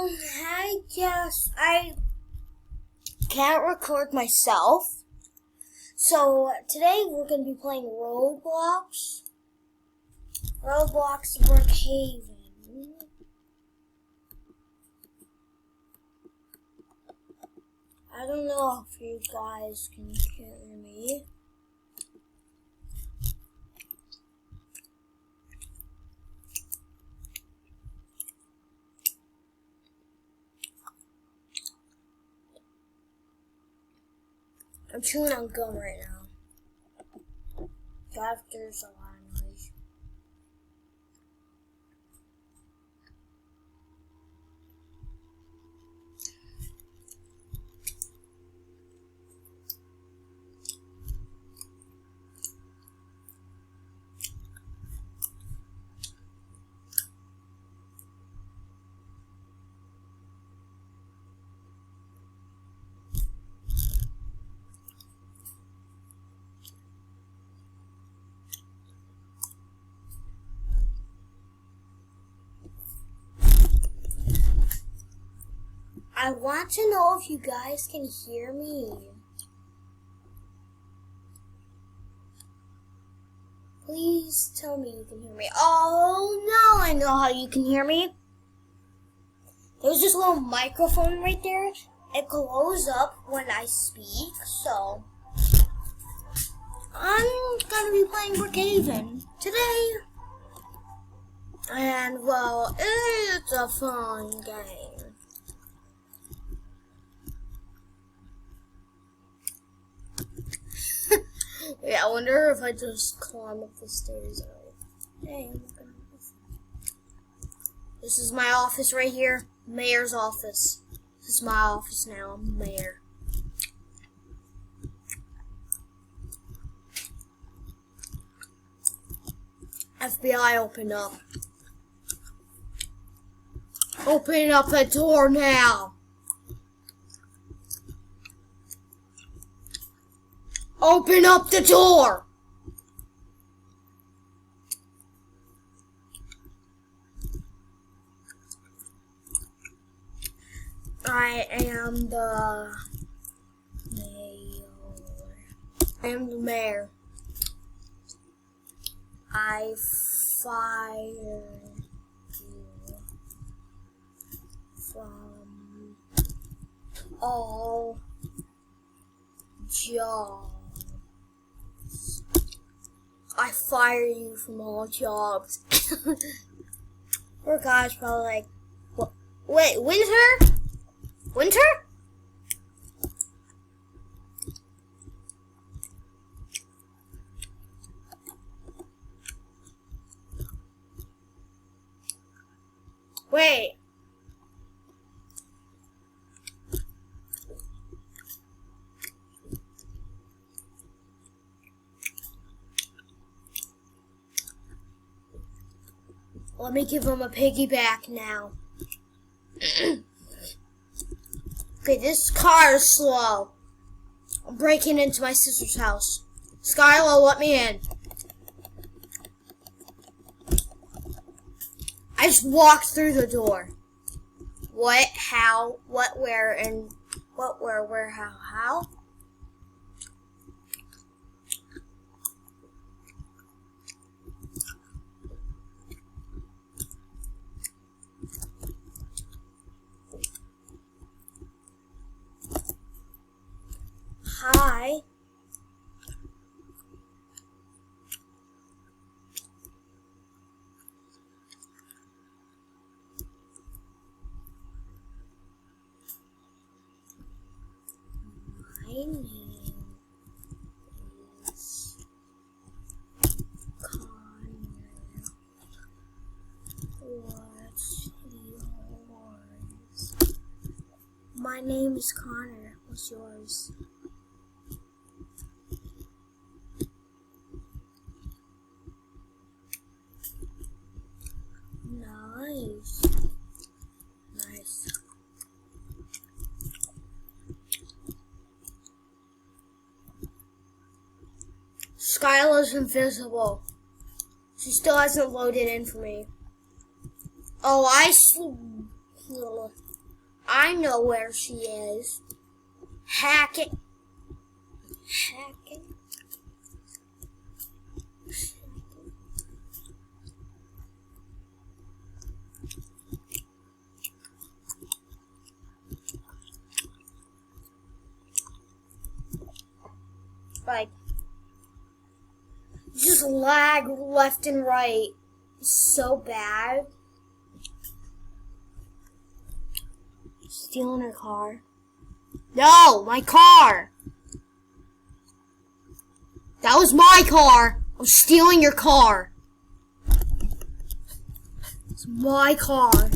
I guess I can't record myself. So today we're going to be playing Roblox. Roblox Brookhaven. I don't know if you guys can hear me. I'm chewing on gum right now. There's a lot of noise. I want to know if you guys can hear me. Please tell me you can hear me. Oh, no, I know how you can hear me. There's this little microphone right there. It glows up when I speak, so I'm going to be playing Brookhaven today. And, well, it's a fun game. Yeah, I wonder if I just climb up the stairs. Hey, this is my office right here. Mayor's office. This is my office now. I'm mayor. FBI, open up. Open up the door now. Open up the door! I am the mayor. I am the mayor. I fire you from all jobs. I fire you from all jobs. Poor guy's probably like, what? Wait, winter? Winter? Wait. Let me give him a piggyback now. Okay, this car is slow. I'm breaking into my sister's house. Skylar, let me in. I just walked through the door. What, how, what, where, and what, where, how? Hi. My name is Connor. What's yours? My name is Connor. What's yours? Nice. Nice. Skylar's invisible. She still hasn't loaded in for me. Oh, I know where she is. Hack it. Hack it. Like, just lag left and right. So bad. Stealing her car. No, my car. That was my car. I'm stealing your car. It's my car.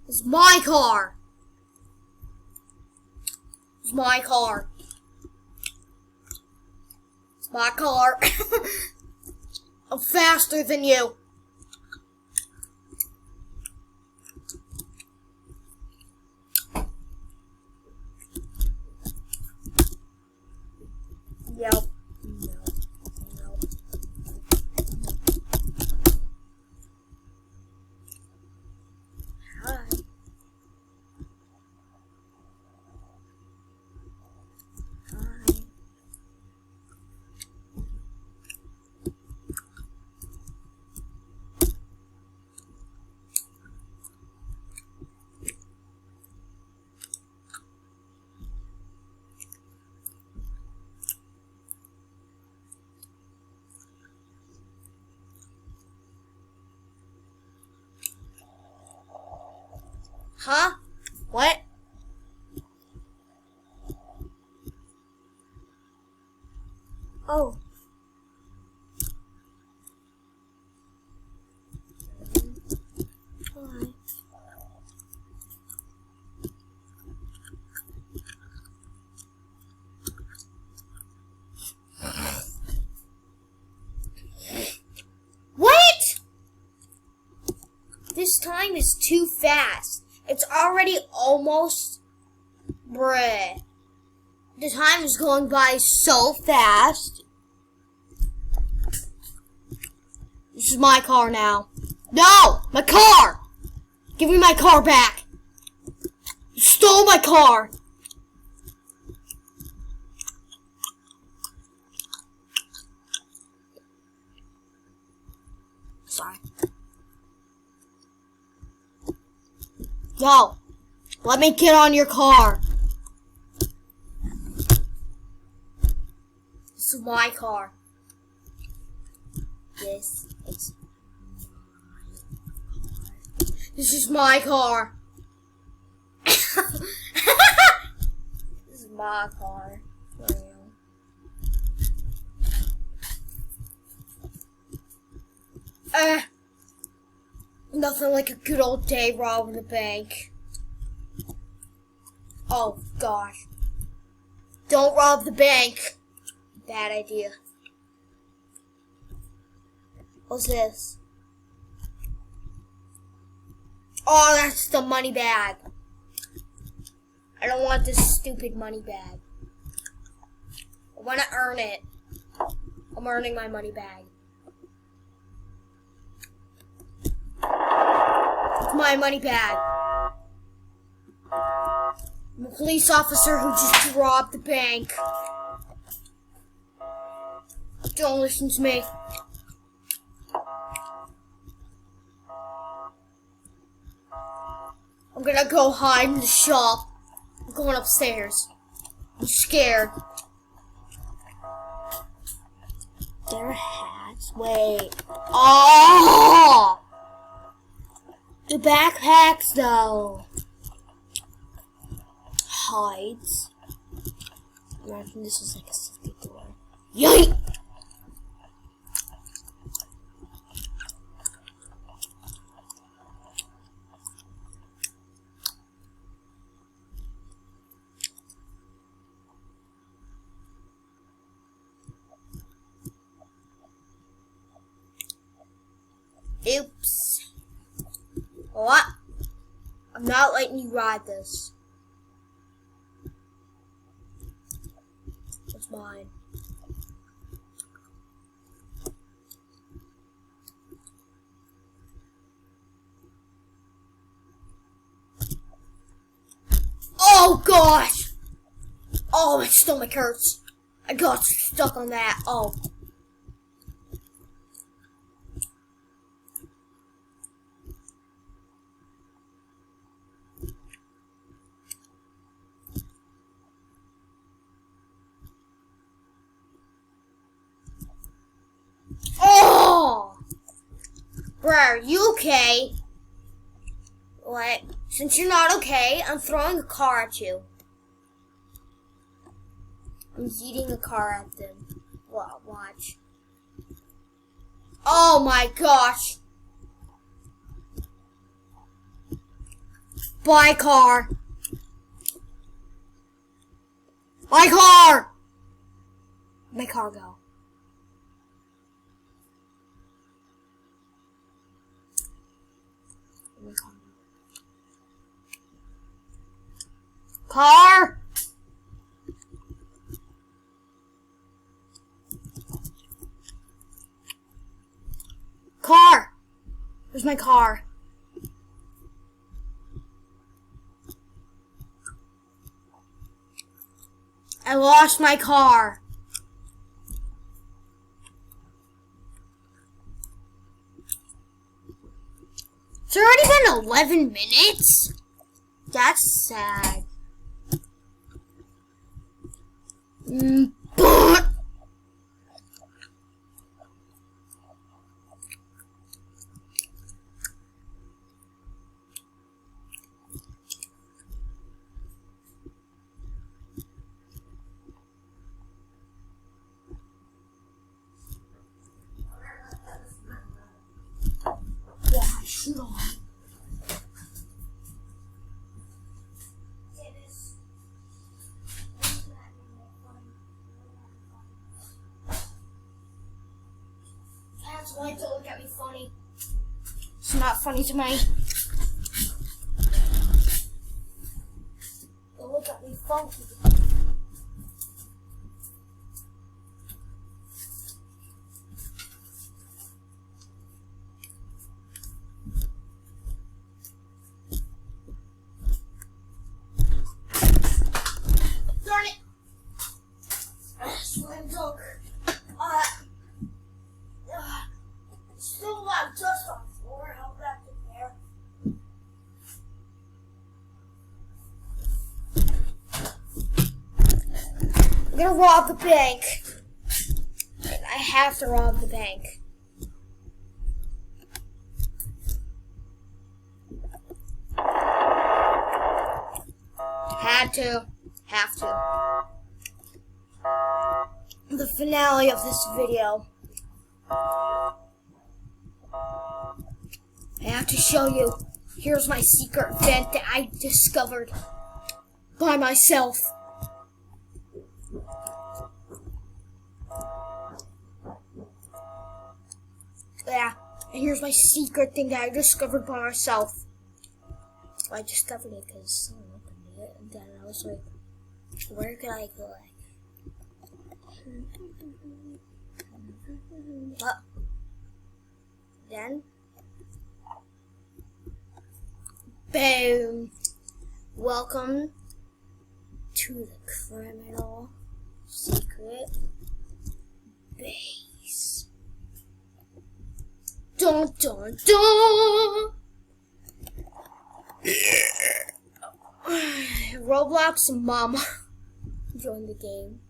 It's my car. It's my car. It's my car. I'm faster than you. Yep. No. Hi. Hi. Huh? What? Oh. Hi. What? This time is too fast. It's already almost... Bruh. The time is going by so fast. This is my car now. No! My car! Give me my car back! You stole my car! Sorry. No! Let me get on your car! This is my car. This is my car. This is my car. Nothing like a good old day robbing the bank. Oh gosh. Don't rob the bank. Bad idea. What's this? Oh, that's the money bag. I don't want this stupid money bag. I want to earn it. I'm earning my money bag. It's my money bag. I'm a police officer who just robbed the bank. Don't listen to me. I'm gonna go hide in the shop. I'm going upstairs. I'm scared. Their hats. Wait. Oh! The backpacks, though. Hides. Imagine this is like a secret door. Yay! Oops. What? I'm not letting you ride this. It's mine. gosh! Oh, my stomach hurts. I got stuck on that. Oh. Oh! Bruh, are you okay? What? Since you're not okay, I'm throwing a car at you. I'm eating a car at them. Well, watch. Oh my gosh! Bye, car! My car! My car go. Car! Car! Where's my car? I lost my car. It's already been 11 minutes? That's sad. But yeah, shoot on. Like to look at me funny. It's not funny to me. They look at me funky. Darn it! Slam dunk. Still a lot of dust on the floor. How back in there. I'm gonna rob the bank. I have to rob the bank. Had to. Have to. The finale of this video. I have to show you. Here's my secret vent that I discovered by myself. Yeah, and here's my secret thing that I discovered by myself. Well, I discovered it because someone opened it, and then I was like, where could I go? Then, boom! Welcome to the criminal secret base. Dun dun dun! Roblox mama joined the game.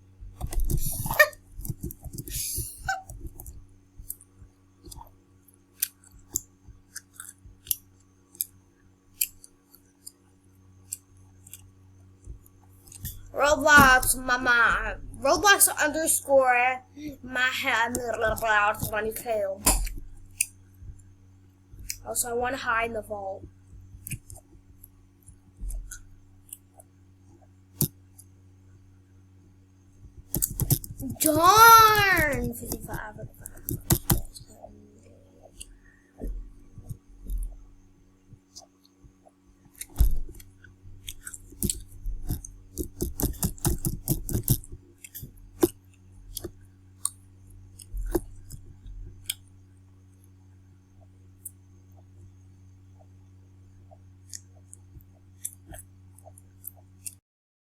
Roblox mama. Roblox underscore my hand 22. Also, I want to hide in the vault. Darn! 55.